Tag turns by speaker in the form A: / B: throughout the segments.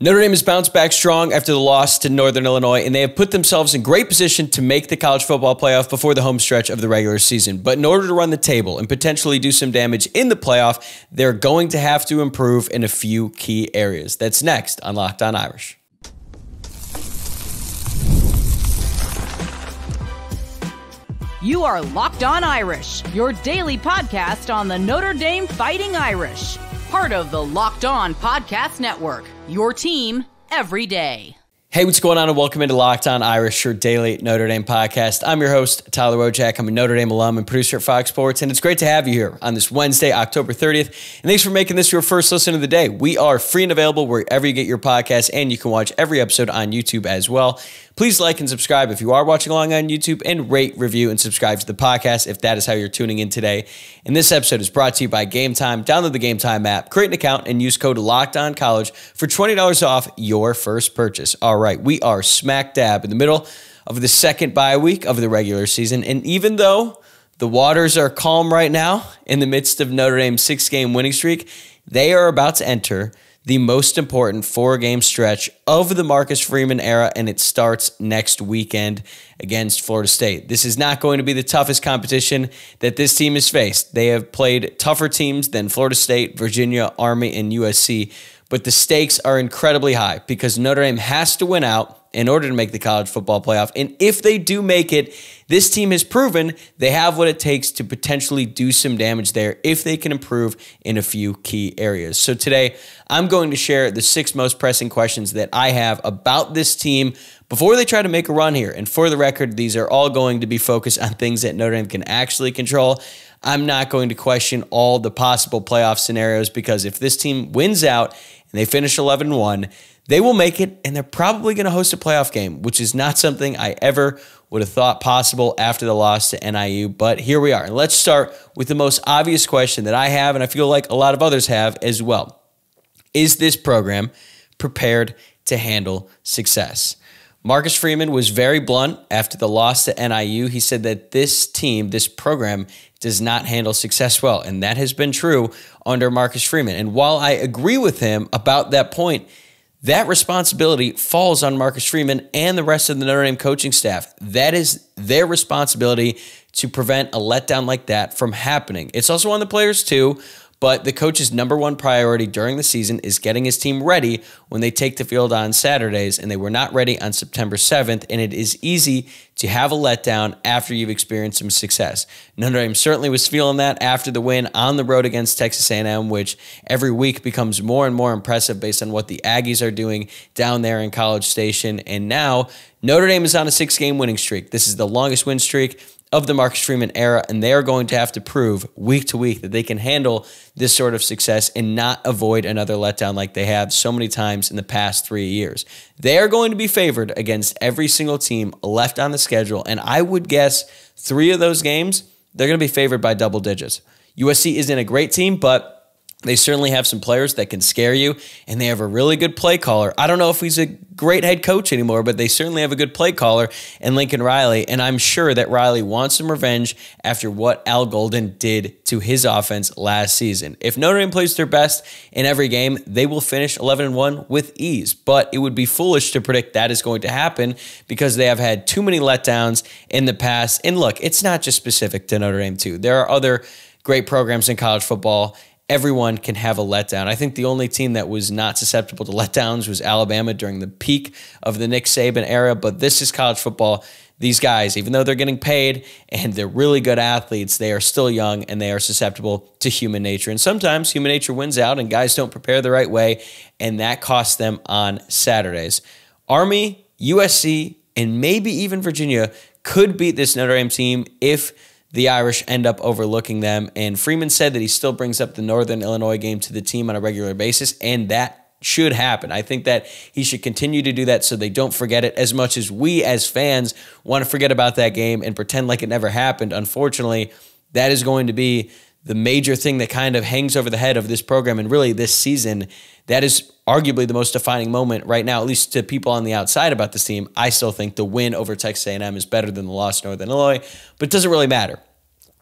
A: Notre Dame has bounced back strong after the loss to Northern Illinois, and they have put themselves in great position to make the college football playoff before the home stretch of the regular season. But in order to run the table and potentially do some damage in the playoff, they're going to have to improve in a few key areas. That's next on Locked On Irish.
B: You are Locked On Irish, your daily podcast on the Notre Dame Fighting Irish. Part of the Locked On Podcast Network, your team every day.
A: Hey, what's going on, and welcome into Locked On Irish, your daily Notre Dame podcast. I'm your host, Tyler Wojciak. I'm a Notre Dame alum and producer at Fox Sports, and it's great to have you here on this Wednesday, October 30th. And thanks for making this your first listen of the day. We are free and available wherever you get your podcasts, and you can watch every episode on YouTube as well. Please like and subscribe if you are watching along on YouTube, and rate, review, and subscribe to the podcast if that is how you're tuning in today. And this episode is brought to you by Gametime. Download the Gametime app, create an account, and use code LOCKEDONCollege for $20 off your first purchase. All right, we are smack dab in the middle of the second bye week of the regular season, and even though the waters are calm right now in the midst of Notre Dame's 6-game winning streak, they are about to enter the most important 4-game stretch of the Marcus Freeman era, and it starts next weekend against Florida State. This is not going to be the toughest competition that this team has faced. They have played tougher teams than Florida State, Virginia, Army, and USC, but the stakes are incredibly high because Notre Dame has to win out in order to make the college football playoff. And if they do make it, this team has proven they have what it takes to potentially do some damage there if they can improve in a few key areas. So today, I'm going to share the 6 most pressing questions that I have about this team before they try to make a run here. And for the record, these are all going to be focused on things that Notre Dame can actually control. I'm not going to question all the possible playoff scenarios, because if this team wins out and they finish 11-1, they will make it, and they're probably going to host a playoff game, which is not something I ever would have thought possible after the loss to NIU, but here we are. And let's start with the most obvious question that I have, and I feel like a lot of others have as well. Is this program prepared to handle success? Marcus Freeman was very blunt after the loss to NIU. He said that this team, this program, does not handle success well, and that has been true under Marcus Freeman. And while I agree with him about that point, that responsibility falls on Marcus Freeman and the rest of the Notre Dame coaching staff. That is their responsibility to prevent a letdown like that from happening. It's also on the players too, but the coach's number one priority during the season is getting his team ready when they take the field on Saturdays, and they were not ready on September 7th, and it is easy to have a letdown after you've experienced some success. Notre Dame certainly was feeling that after the win on the road against Texas A&M, which every week becomes more and more impressive based on what the Aggies are doing down there in College Station. And now Notre Dame is on a 6-game winning streak. This is the longest win streak of the Marcus Freeman era, and they are going to have to prove week to week that they can handle this sort of success and not avoid another letdown like they have so many times in the past 3 years. They are going to be favored against every single team left on the schedule, and I would guess 3 of those games, they're going to be favored by double digits. USC isn't a great team, but they certainly have some players that can scare you, and they have a really good play caller. I don't know if he's a great head coach anymore, but they certainly have a good play caller in Lincoln Riley, and I'm sure that Riley wants some revenge after what Al Golden did to his offense last season. If Notre Dame plays their best in every game, they will finish 11-1 with ease, but it would be foolish to predict that is going to happen because they have had too many letdowns in the past. And look, it's not just specific to Notre Dame too. There are other great programs in college football. Everyone can have a letdown. I think the only team that was not susceptible to letdowns was Alabama during the peak of the Nick Saban era, but this is college football. These guys, even though they're getting paid and they're really good athletes, they are still young and they are susceptible to human nature. And sometimes human nature wins out and guys don't prepare the right way, and that costs them on Saturdays. Army, USC, and maybe even Virginia could beat this Notre Dame team if the Irish end up overlooking them. And Freeman said that he still brings up the Northern Illinois game to the team on a regular basis, and that should happen. I think that he should continue to do that so they don't forget it, as much as we as fans want to forget about that game and pretend like it never happened. Unfortunately, that is going to be the major thing that kind of hangs over the head of this program and really this season. That is arguably the most defining moment right now, at least to people on the outside about this team. I still think the win over Texas A&M is better than the loss to Northern Illinois, but it doesn't really matter,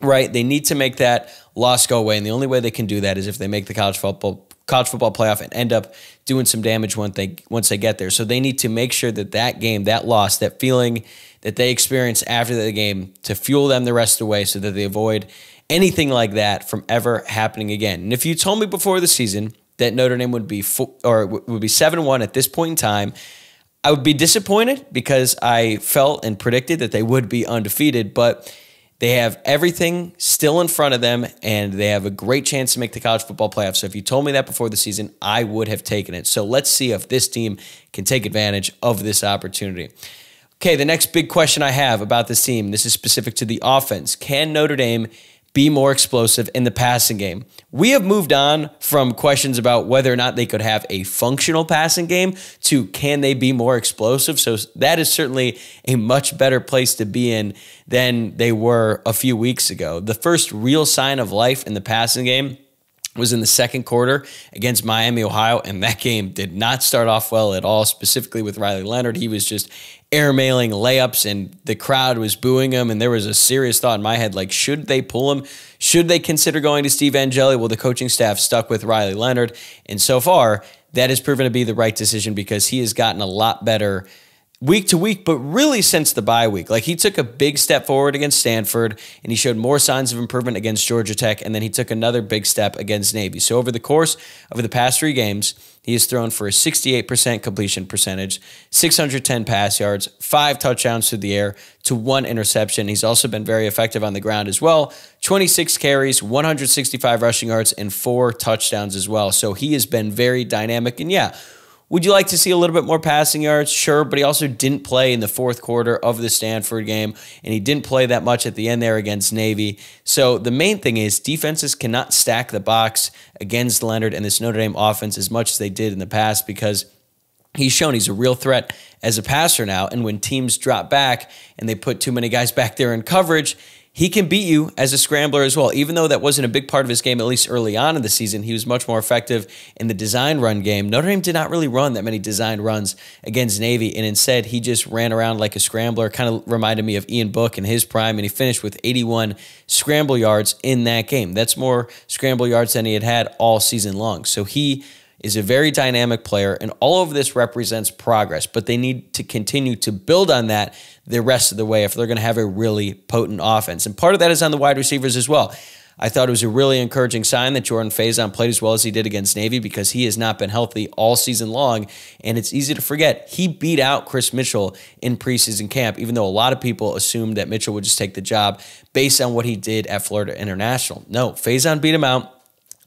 A: right? They need to make that loss go away, and the only way they can do that is if they make the college football college football playoff and end up doing some damage once they get there. So they need to make sure that game, that loss, that feeling that they experience after the game to fuel them the rest of the way so that they avoid anything like that from ever happening again. And if you told me before the season that Notre Dame would be 7-1 at this point in time, I would be disappointed because I felt and predicted that they would be undefeated, but they have everything still in front of them, and they have a great chance to make the college football playoffs. So if you told me that before the season, I would have taken it. So let's see if this team can take advantage of this opportunity. Okay, the next big question I have about this team, this is specific to the offense. Can Notre Dame be more explosive in the passing game? We have moved on from questions about whether or not they could have a functional passing game to can they be more explosive? So that is certainly a much better place to be in than they were a few weeks ago. The first real sign of life in the passing game was in the second quarter against Miami, Ohio, and that game did not start off well at all, specifically with Riley Leonard. He was just airmailing layups, and the crowd was booing him, and there was a serious thought in my head, like, should they pull him? Should they consider going to Steve Angeli? Well, the coaching staff stuck with Riley Leonard, and so far, that has proven to be the right decision because he has gotten a lot better week to week, but really since the bye week. Like, he took a big step forward against Stanford, and he showed more signs of improvement against Georgia Tech, and then he took another big step against Navy. So over the course of the past 3 games, he has thrown for a 68% completion percentage, 610 pass yards, 5 touchdowns through the air to 1 interception. He's also been very effective on the ground as well. 26 carries, 165 rushing yards, and 4 touchdowns as well. So he has been very dynamic. And yeah, would you like to see a little bit more passing yards? Sure, but he also didn't play in the fourth quarter of the Stanford game, and he didn't play that much at the end there against Navy. So the main thing is defenses cannot stack the box against Leonard and this Notre Dame offense as much as they did in the past because he's shown he's a real threat as a passer now, and when teams drop back and they put too many guys back there in coverage, he can beat you as a scrambler as well. Even though that wasn't a big part of his game, at least early on in the season, he was much more effective in the design run game. Notre Dame did not really run that many design runs against Navy, and instead he just ran around like a scrambler. Kind of reminded me of Ian Book in his prime, and he finished with 81 scramble yards in that game. That's more scramble yards than he had all season long. So he is a very dynamic player, and all of this represents progress, but they need to continue to build on that the rest of the way if they're going to have a really potent offense. And part of that is on the wide receivers as well. I thought it was a really encouraging sign that Jordan Faison played as well as he did against Navy because he has not been healthy all season long, and it's easy to forget. He beat out Chris Mitchell in preseason camp, even though a lot of people assumed that Mitchell would just take the job based on what he did at Florida International. No, Faison beat him out.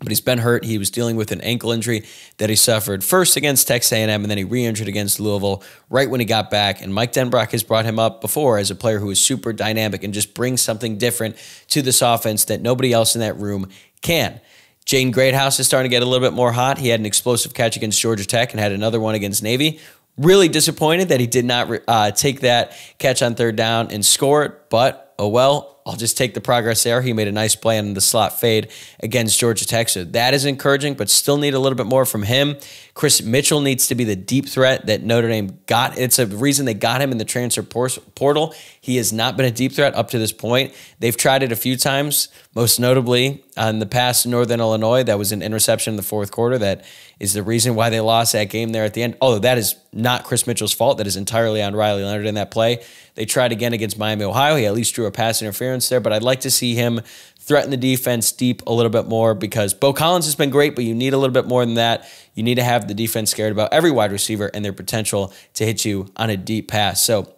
A: But he's been hurt. He was dealing with an ankle injury that he suffered first against Texas A&M, and then he re-injured against Louisville right when he got back. And Mike Denbrock has brought him up before as a player who is super dynamic and just brings something different to this offense that nobody else in that room can. Jaden Greathouse is starting to get a little bit more hot. He had an explosive catch against Georgia Tech and had another one against Navy. Really disappointed that he did not take that catch on third down and score it, but oh well. I'll just take the progress there. He made a nice play on the slot fade against Georgia Tech, so that is encouraging, but still need a little bit more from him. Chris Mitchell needs to be the deep threat that Notre Dame got. It's a reason they got him in the transfer portal. He has not been a deep threat up to this point. They've tried it a few times, most notably on the pass to Northern Illinois. That was an interception in the fourth quarter. That is the reason why they lost that game there at the end. Although that is not Chris Mitchell's fault. That is entirely on Riley Leonard in that play. They tried again against Miami, Ohio. He at least drew a pass interference there, but I'd like to see him threaten the defense deep a little bit more because Bo Collins has been great, but you need a little bit more than that. You need to have the defense scared about every wide receiver and their potential to hit you on a deep pass. So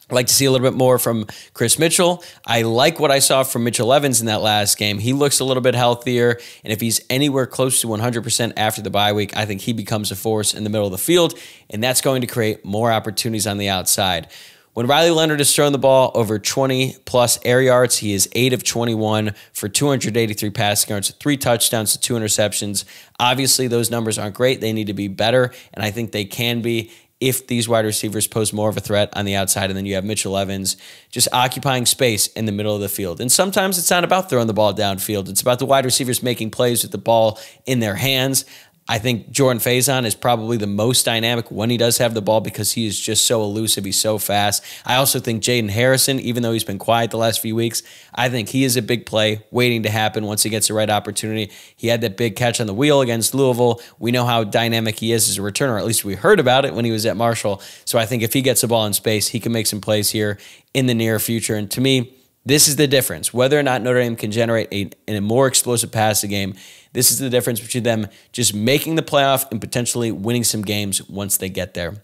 A: I'd like to see a little bit more from Chris Mitchell. I like what I saw from Mitchell Evans in that last game. He looks a little bit healthier, and if he's anywhere close to 100% after the bye week, I think he becomes a force in the middle of the field, and that's going to create more opportunities on the outside. When Riley Leonard has thrown the ball over 20-plus air yards, he is 8 of 21 for 283 passing yards, 3 touchdowns to 2 interceptions. Obviously, those numbers aren't great. They need to be better, and I think they can be if these wide receivers pose more of a threat on the outside, and then you have Mitchell Evans just occupying space in the middle of the field. And sometimes it's not about throwing the ball downfield. It's about the wide receivers making plays with the ball in their hands. I think Jordan Faison is probably the most dynamic when he does have the ball because he is just so elusive. He's so fast. I also think Jaden Harrison, even though he's been quiet the last few weeks, I think he is a big play waiting to happen once he gets the right opportunity. He had that big catch on the wheel against Louisville. We know how dynamic he is as a returner, or at least we heard about it when he was at Marshall. So I think if he gets the ball in space, he can make some plays here in the near future. And to me, this is the difference. Whether or not Notre Dame can generate a more explosive passing game, this is the difference between them just making the playoff and potentially winning some games once they get there.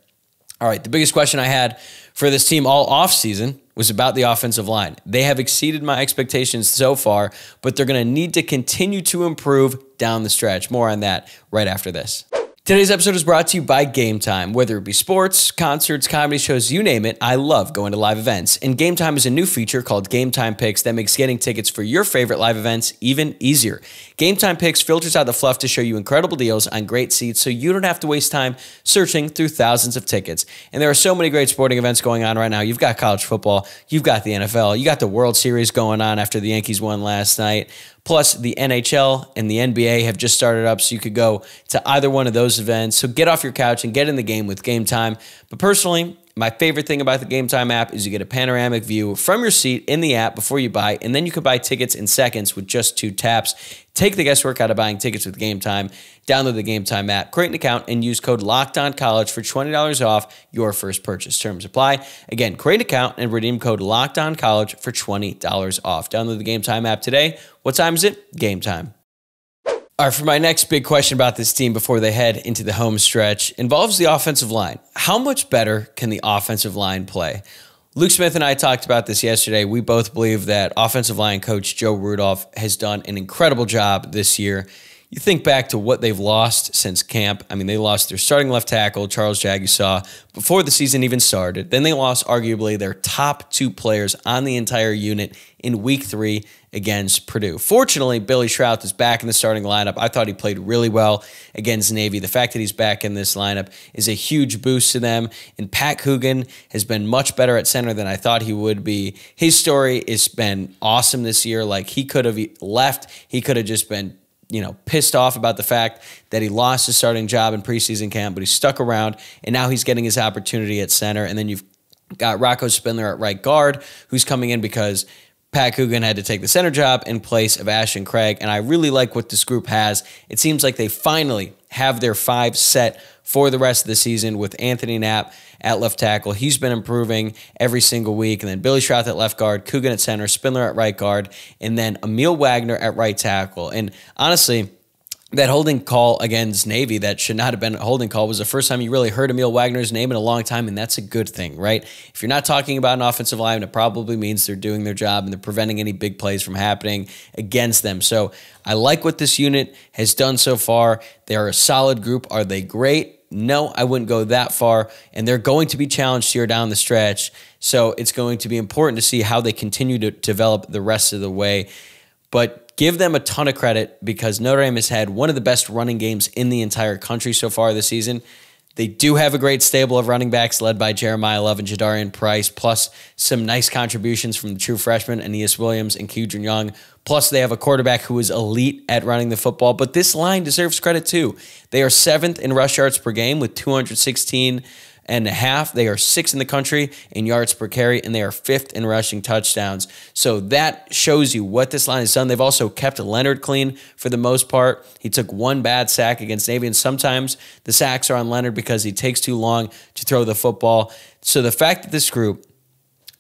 A: All right, the biggest question I had for this team all offseason was about the offensive line. They have exceeded my expectations so far, but they're going to need to continue to improve down the stretch. More on that right after this. Today's episode is brought to you by Gametime. Whether it be sports, concerts, comedy shows, you name it, I love going to live events. And Gametime is a new feature called Gametime Picks that makes getting tickets for your favorite live events even easier. Gametime Picks filters out the fluff to show you incredible deals on great seats so you don't have to waste time searching through thousands of tickets. And there are so many great sporting events going on right now. You've got college football, you've got the NFL, you got the World Series going on after the Yankees won last night. Plus, the NHL and the NBA have just started up, so you could go to either one of those events. So get off your couch and get in the game with Gametime. But personally, my favorite thing about the Gametime app is you get a panoramic view from your seat in the app before you buy, and then you can buy tickets in seconds with just 2 taps. Take the guesswork out of buying tickets with Gametime. Download the Gametime app, create an account, and use code LOCKEDONCollege for $20 off your first purchase. Terms apply. Again, create an account and redeem code LOCKEDONCollege for $20 off. Download the Gametime app today. What time is it? Gametime. All right, for my next big question about this team before they head into the home stretch involves the offensive line. How much better can the offensive line play? Luke Smith and I talked about this yesterday. We both believe that offensive line coach Joe Rudolph has done an incredible job this year. You think back to what they've lost since camp. I mean, they lost their starting left tackle, Charles Jagusaw, before the season even started. Then they lost arguably their top 2 players on the entire unit in week 3 against Purdue. Fortunately, Billy Schrauth is back in the starting lineup. I thought he played really well against Navy. The fact that he's back in this lineup is a huge boost to them. And Pat Coogan has been much better at center than I thought he would be. His story has been awesome this year. Like, he could have left. He could have just been pissed off about the fact that he lost his starting job in preseason camp, but he stuck around, and now he's getting his opportunity at center. And then you've got Rocco Spindler at right guard, who's coming in because Pat Coogan had to take the center job in place of Ashton Craig, and I really like what this group has. It seems like they finally have their 5 set for the rest of the season with Anthony Knapp at left tackle. He's been improving every single week. And then Billy Schrauth at left guard, Coogan at center, Spindler at right guard, and then Emil Wagner at right tackle. And honestly, that holding call against Navy that should not have been a holding call was the first time you really heard Emil Wagner's name in a long time, and that's a good thing, right? If you're not talking about an offensive line, it probably means they're doing their job and they're preventing any big plays from happening against them. So I like what this unit has done so far. They're a solid group. Are they great? No, I wouldn't go that far, and they're going to be challenged here down the stretch, so it's going to be important to see how they continue to develop the rest of the way. But give them a ton of credit because Notre Dame has had one of the best running games in the entire country so far this season. They do have a great stable of running backs led by Jeremiah Love and Jadarian Price, plus some nice contributions from the true freshmen, Aeneas Williams and Kedron Young. Plus, they have a quarterback who is elite at running the football. But this line deserves credit too. They are 7th in rush yards per game with 216 and a half. They are 6th in the country in yards per carry, and they are 5th in rushing touchdowns. So that shows you what this line has done. They've also kept Leonard clean for the most part. He took 1 bad sack against Navy, and sometimes the sacks are on Leonard because he takes too long to throw the football. So the fact that this group,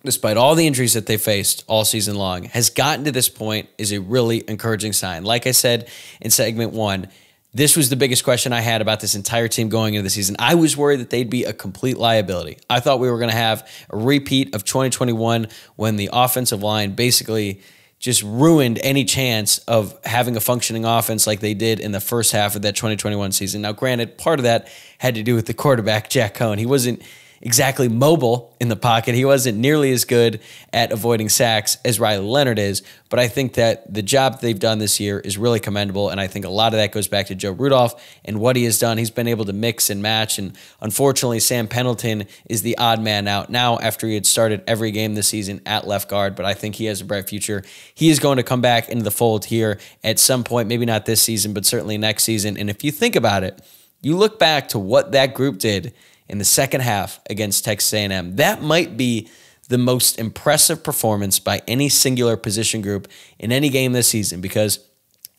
A: despite all the injuries that they faced all season long, has gotten to this point is a really encouraging sign. Like I said in segment 1, this was the biggest question I had about this entire team going into the season. I was worried that they'd be a complete liability. I thought we were going to have a repeat of 2021 when the offensive line basically just ruined any chance of having a functioning offense like they did in the first half of that 2021 season. Now, granted, part of that had to do with the quarterback, Jack Cohn. He wasn't exactly mobile in the pocket. He wasn't nearly as good at avoiding sacks as Riley Leonard is, but I think that the job they've done this year is really commendable, and I think a lot of that goes back to Joe Rudolph and what he has done. He's been able to mix and match, and unfortunately, Sam Pendleton is the odd man out now after he had started every game this season at left guard, but I think he has a bright future. He is going to come back into the fold here at some point, maybe not this season, but certainly next season, and if you think about it, you look back to what that group did in the second half against Texas A&M. That might be the most impressive performance by any singular position group in any game this season, because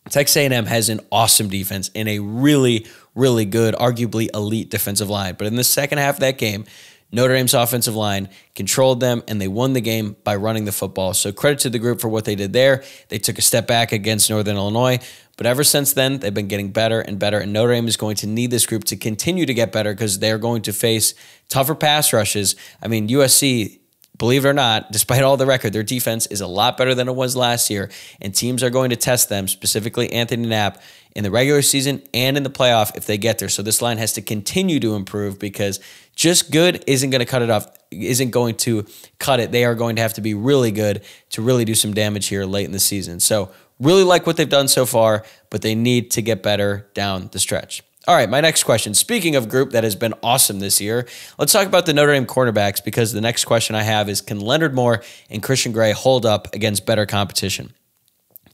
A: Texas A&M has an awesome defense and a really, really good, arguably elite defensive line. But in the second half of that game, Notre Dame's offensive line controlled them, and they won the game by running the football. So credit to the group for what they did there. They took a step back against Northern Illinois, but ever since then, they've been getting better and better, and Notre Dame is going to need this group to continue to get better because they're going to face tougher pass rushes. I mean, USC, believe it or not, despite all the record, their defense is a lot better than it was last year, and teams are going to test them, specifically Anthony Knapp, in the regular season and in the playoff if they get there. So this line has to continue to improve because just good isn't going to cut it off, isn't going to cut it. They are going to have to be really good to really do some damage here late in the season. So really like what they've done so far, but they need to get better down the stretch. All right, my next question. Speaking of group that has been awesome this year, let's talk about the Notre Dame cornerbacks, because the next question I have is, can Leonard Moore and Christian Gray hold up against better competition?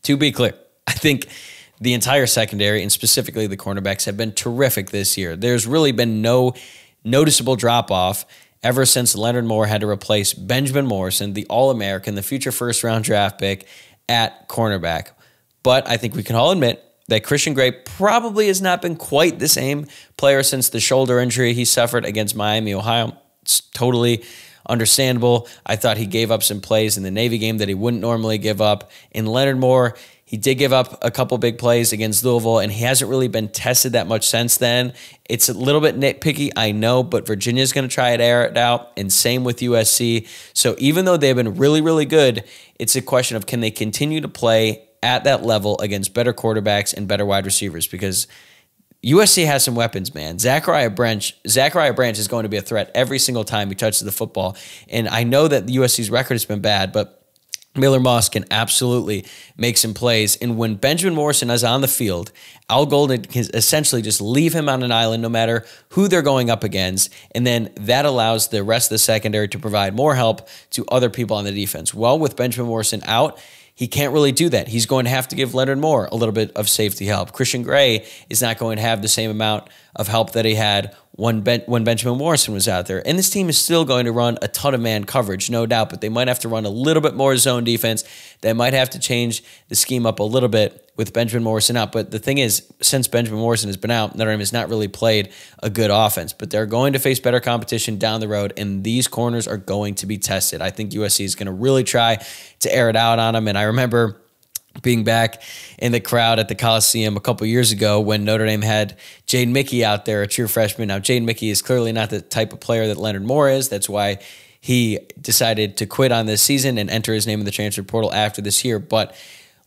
A: To be clear, I think the entire secondary, and specifically the cornerbacks, have been terrific this year. There's really been no noticeable drop-off ever since Leonard Moore had to replace Benjamin Morrison, the All-American, the future first-round draft pick, at cornerback. But I think we can all admit that Christian Gray probably has not been quite the same player since the shoulder injury he suffered against Miami, Ohio. It's totally understandable. I thought he gave up some plays in the Navy game that he wouldn't normally give up. In Leonard Moore, he did give up a couple big plays against Louisville, and he hasn't really been tested that much since then. It's a little bit nitpicky, I know, but Virginia's going to try to air it out, and same with USC. So even though they've been really, really good, it's a question of, can they continue to play at that level against better quarterbacks and better wide receivers? Because USC has some weapons, man. Zachariah Branch is going to be a threat every single time he touches the football. And I know that USC's record has been bad, but Miller Moss can absolutely make some plays. And when Benjamin Morrison is on the field, Al Golden can essentially just leave him on an island no matter who they're going up against. And then that allows the rest of the secondary to provide more help to other people on the defense. Well, with Benjamin Morrison out, he can't really do that. He's going to have to give Leonard Moore a little bit of safety help. Christian Gray is not going to have the same amount of help that he had when Benjamin Morrison was out there. And this team is still going to run a ton of man coverage, no doubt, but they might have to run a little bit more zone defense. They might have to change the scheme up a little bit with Benjamin Morrison out. But the thing is, since Benjamin Morrison has been out, Notre Dame has not really played a good offense. But they're going to face better competition down the road, and these corners are going to be tested. I think USC is going to really try to air it out on them. And I remember being back in the crowd at the Coliseum a couple years ago when Notre Dame had Jaden Mickey out there, a true freshman. Now, Jaden Mickey is clearly not the type of player that Leonard Moore is. That's why he decided to quit on this season and enter his name in the transfer portal after this year. But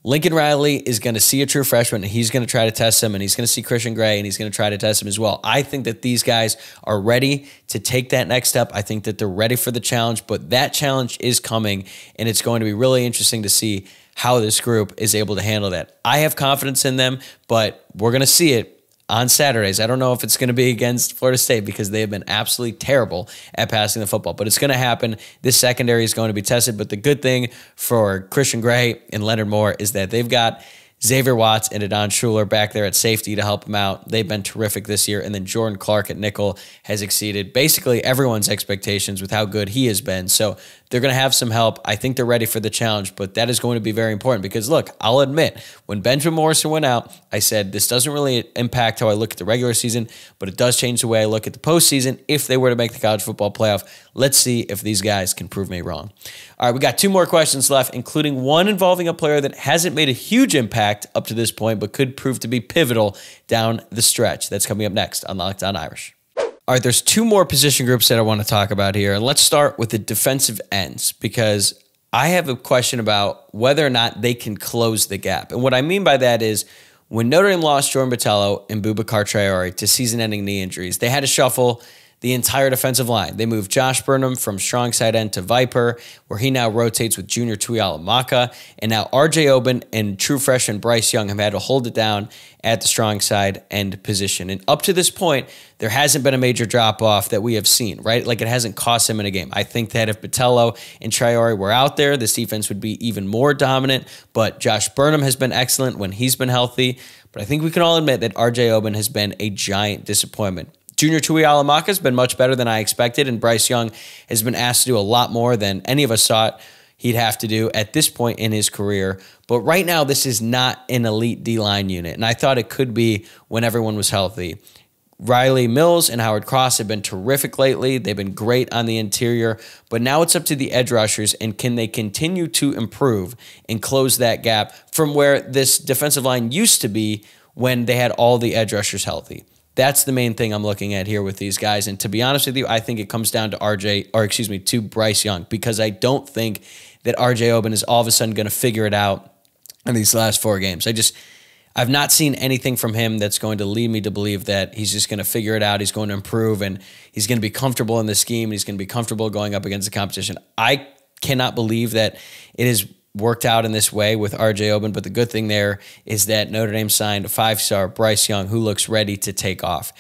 A: Lincoln Riley is going to see a true freshman, and he's going to try to test him, and he's going to see Christian Gray, and he's going to try to test him as well. I think that these guys are ready to take that next step. I think that they're ready for the challenge, but that challenge is coming, and it's going to be really interesting to see how this group is able to handle that. I have confidence in them, but we're going to see it on Saturdays. I don't know if it's going to be against Florida State because they have been absolutely terrible at passing the football, but it's going to happen. This secondary is going to be tested, but the good thing for Christian Gray and Leonard Moore is that they've got Xavier Watts and Adon Schuler back there at safety to help him out. They've been terrific this year. And then Jordan Clark at nickel has exceeded basically everyone's expectations with how good he has been. So they're going to have some help. I think they're ready for the challenge, but that is going to be very important because, look, I'll admit, when Benjamin Morrison went out, I said this doesn't really impact how I look at the regular season, but it does change the way I look at the postseason if they were to make the college football playoff. Let's see if these guys can prove me wrong. All right, we got two more questions left, including one involving a player that hasn't made a huge impact up to this point, but could prove to be pivotal down the stretch. That's coming up next on Locked On Irish. All right, there's two more position groups that I want to talk about here. And let's start with the defensive ends because I have a question about whether or not they can close the gap. And what I mean by that is when Notre Dame lost Jordan Botelho and Boubacar Traore to season-ending knee injuries, they had to shuffle the entire defensive line. They moved Josh Burnham from strong side end to Viper, where he now rotates with Junior Tuihalamaka. And now RJ Oben and true freshman Bryce Young have had to hold it down at the strong side end position. And up to this point, there hasn't been a major drop-off that we have seen, right? Like, it hasn't cost him in a game. I think that if Botello and Traore were out there, this defense would be even more dominant. But Josh Burnham has been excellent when he's been healthy. But I think we can all admit that RJ Oben has been a giant disappointment. Junior Tuihalamaka has been much better than I expected, and Bryce Young has been asked to do a lot more than any of us thought he'd have to do at this point in his career. But right now, this is not an elite D-line unit, and I thought it could be when everyone was healthy. Riley Mills and Howard Cross have been terrific lately. They've been great on the interior, but now it's up to the edge rushers, and can they continue to improve and close that gap from where this defensive line used to be when they had all the edge rushers healthy. That's the main thing I'm looking at here with these guys. And to be honest with you, I think it comes down to to Bryce Young, because I don't think that RJ Oben is all of a sudden going to figure it out in these last 4 games. I've not seen anything from him that's going to lead me to believe that he's just going to figure it out. He's going to improve, and he's going to be comfortable in the scheme, and he's going to be comfortable going up against the competition. I cannot believe that it is worked out in this way with RJ Oben, but the good thing there is that Notre Dame signed a 5-star Bryce Young who looks ready to take off.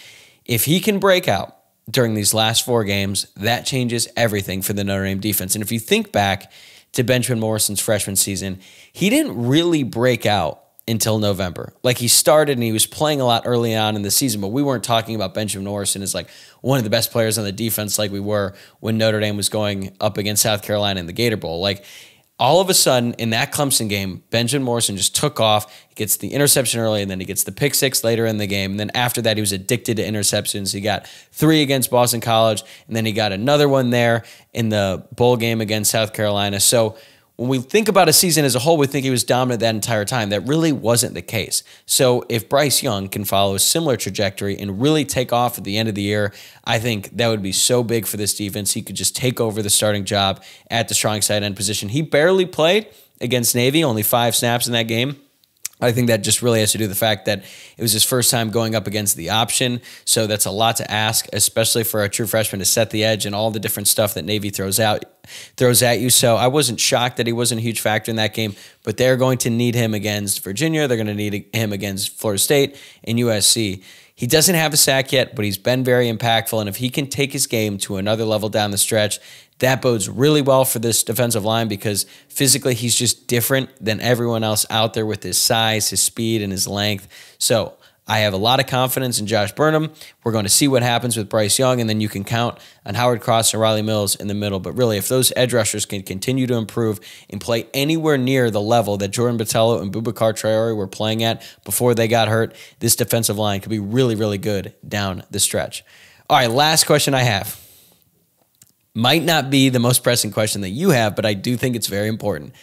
A: If he can break out during these last 4 games, that changes everything for the Notre Dame defense. And if you think back to Benjamin Morrison's freshman season, he didn't really break out until November. Like, he started and he was playing a lot early on in the season, but we weren't talking about Benjamin Morrison as like one of the best players on the defense like we were when Notre Dame was going up against South Carolina in the Gator Bowl. Like, all of a sudden, in that Clemson game, Benjamin Morrison just took off. He gets the interception early, and then he gets the pick 6 later in the game. And then after that, he was addicted to interceptions. He got 3 against Boston College, and then he got another one there in the bowl game against South Carolina. So when we think about a season as a whole, we think he was dominant that entire time. That really wasn't the case. So if Bryce Young can follow a similar trajectory and really take off at the end of the year, I think that would be so big for this defense. He could just take over the starting job at the strong side end position. He barely played against Navy, only 5 snaps in that game. I think that just really has to do with the fact that it was his first time going up against the option. So that's a lot to ask, especially for a true freshman to set the edge and all the different stuff that Navy throws at you. So I wasn't shocked that he wasn't a huge factor in that game, but they're going to need him against Virginia. They're going to need him against Florida State and USC. He doesn't have a sack yet, but he's been very impactful. And if he can take his game to another level down the stretch, that bodes really well for this defensive line, because physically he's just different than everyone else out there with his size, his speed, and his length. So I have a lot of confidence in Josh Burnham. We're going to see what happens with Bryce Young, and then you can count on Howard Cross and Riley Mills in the middle. But really, if those edge rushers can continue to improve and play anywhere near the level that Jordan Botello and Boubacar Traore were playing at before they got hurt, this defensive line could be really, really good down the stretch. All right, last question I have. Might not be the most pressing question that you have, but I do think it's very important.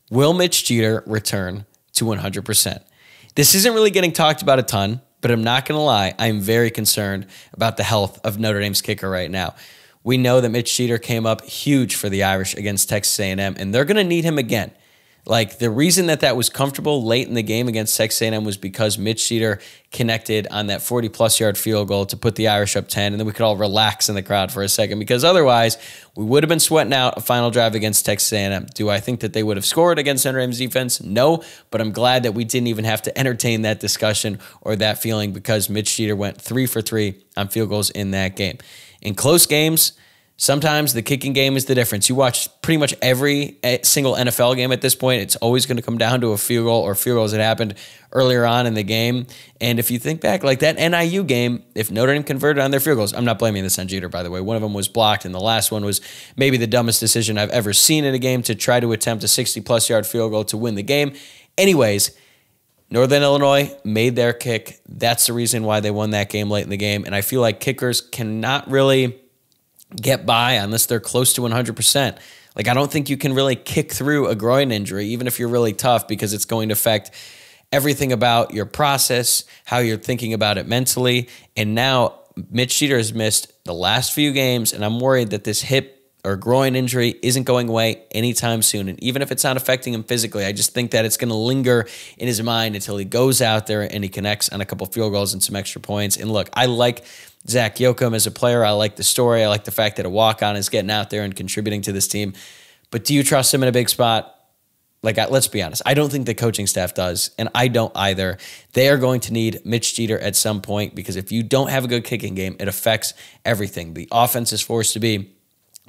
A: Will Mitch Jeter return to 100%? This isn't really getting talked about a ton, but I'm not going to lie. I'm very concerned about the health of Notre Dame's kicker right now. We know that Mitch Jeter came up huge for the Irish against Texas A&M, and they're going to need him again. Like, the reason that was comfortable late in the game against Texas A&M was because Mitch Jeter connected on that 40-plus yard field goal to put the Irish up 10, and then we could all relax in the crowd for a second, because otherwise we would have been sweating out a final drive against Texas A&M. Do I think that they would have scored against Notre Dame's defense? No, but I'm glad that we didn't even have to entertain that discussion or that feeling, because Mitch Jeter went 3 for 3 on field goals in that game. In close games, sometimes the kicking game is the difference. You watch pretty much every single NFL game at this point, it's always going to come down to a field goal or field goals that happened earlier on in the game. And if you think back, like that NIU game, if Notre Dame converted on their field goals, I'm not blaming this on Jeter, by the way. One of them was blocked, and the last one was maybe the dumbest decision I've ever seen in a game, to try to attempt a 60-plus yard field goal to win the game. Anyways, Northern Illinois made their kick. That's the reason why they won that game late in the game. And I feel like kickers cannot really get by unless they're close to 100%. Like, I don't think you can really kick through a groin injury, even if you're really tough, because it's going to affect everything about your process, how you're thinking about it mentally. And now Mitch Jeter has missed the last few games, and I'm worried that this hip or groin injury isn't going away anytime soon. And even if it's not affecting him physically, I just think that it's going to linger in his mind until he goes out there and he connects on a couple field goals and some extra points. And look, I like Zach Yoakum as a player. I like the story. I like the fact that a walk-on is getting out there and contributing to this team. But do you trust him in a big spot? Like, let's be honest. I don't think the coaching staff does, and I don't either. They are going to need Mitch Jeter at some point because if you don't have a good kicking game, it affects everything. The offense is forced to be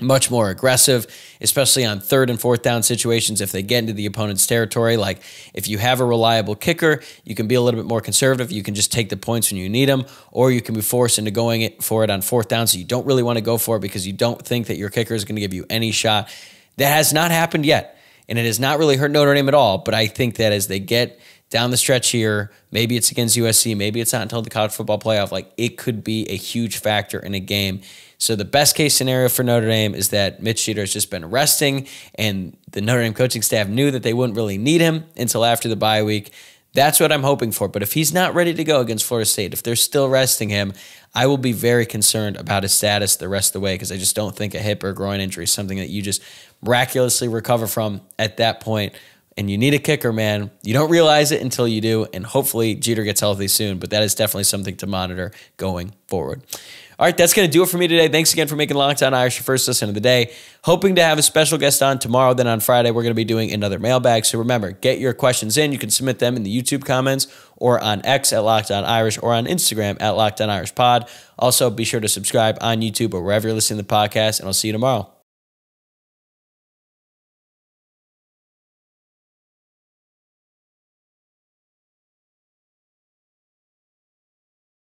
A: much more aggressive, especially on 3rd and 4th down situations if they get into the opponent's territory. Like, if you have a reliable kicker, you can be a little bit more conservative. You can just take the points when you need them, or you can be forced into going for it on 4th down, so you don't really want to go for it because you don't think that your kicker is going to give you any shot. That has not happened yet, and it has not really hurt Notre Dame at all, but I think that as they get down the stretch here, maybe it's against USC, maybe it's not until the college football playoff, like, it could be a huge factor in a game. So the best case scenario for Notre Dame is that Mitch Jeter has just been resting, and the Notre Dame coaching staff knew that they wouldn't really need him until after the bye week. That's what I'm hoping for. But if he's not ready to go against Florida State, if they're still resting him, I will be very concerned about his status the rest of the way because I just don't think a hip or groin injury is something that you just miraculously recover from at that point. And you need a kicker, man. You don't realize it until you do, and hopefully Jeter gets healthy soon, but that is definitely something to monitor going forward. All right, that's going to do it for me today. Thanks again for making Locked On Irish your first listen of the day. Hoping to have a special guest on tomorrow. Then on Friday, we're going to be doing another mailbag. So remember, get your questions in. You can submit them in the YouTube comments or on X at Locked On Irish or on Instagram at Locked On Irish Pod. Also, be sure to subscribe on YouTube or wherever you're listening to the podcast, and I'll see you tomorrow.